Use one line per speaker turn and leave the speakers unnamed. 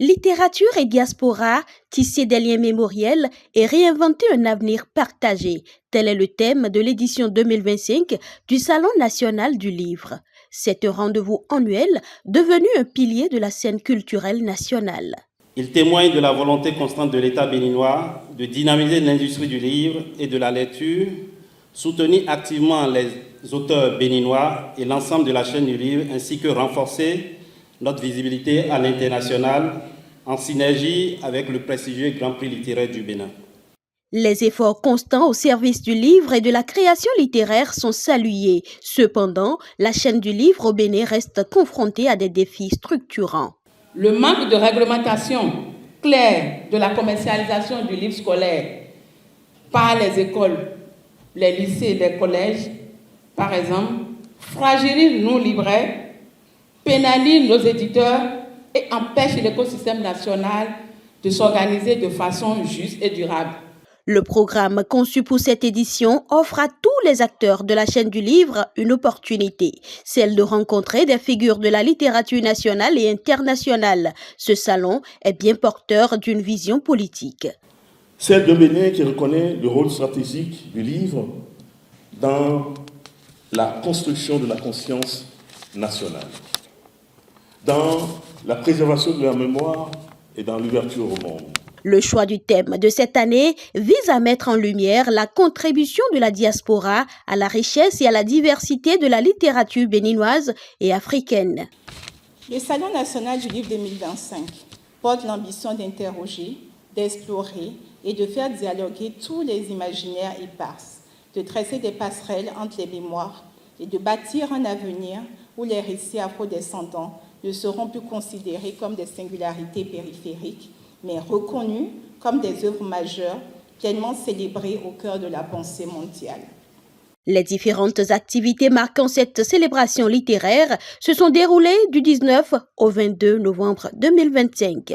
Littérature et diaspora, tisser des liens mémoriels et réinventer un avenir partagé. Tel est le thème de l'édition 2025 du Salon national du livre. C'est un rendez-vous annuel devenu un pilier de la scène culturelle nationale.
Il témoigne de la volonté constante de l'État béninois de dynamiser l'industrie du livre et de la lecture, soutenir activement les auteurs béninois et l'ensemble de la chaîne du livre, ainsi que renforcer notre visibilité à l'international en synergie avec le prestigieux Grand Prix littéraire du Bénin.
Les efforts constants au service du livre et de la création littéraire sont salués. Cependant, la chaîne du livre au Bénin reste confrontée à des défis structurants.
Le manque de réglementation claire de la commercialisation du livre scolaire par les écoles, les lycées, les collèges, par exemple, fragilise nos libraires, pénalise nos éditeurs et empêche l'écosystème national de s'organiser de façon juste et durable.
Le programme conçu pour cette édition offre à tous les acteurs de la chaîne du livre une opportunité, celle de rencontrer des figures de la littérature nationale et internationale. Ce salon est bien porteur d'une vision politique.
Celle de Bénin qui reconnaît le rôle stratégique du livre dans la construction de la conscience nationale, dans la préservation de la mémoire et dans l'ouverture au monde.
Le choix du thème de cette année vise à mettre en lumière la contribution de la diaspora à la richesse et à la diversité de la littérature béninoise et africaine.
Le Salon national du livre 2025 porte l'ambition d'interroger, d'explorer et de faire dialoguer tous les imaginaires éparses, de tracer des passerelles entre les mémoires et de bâtir un avenir où les récits afro-descendants ne seront plus considérés comme des singularités périphériques, mais reconnus comme des œuvres majeures pleinement célébrées au cœur de la pensée mondiale.
Les différentes activités marquant cette célébration littéraire se sont déroulées du 19 au 22 novembre 2025.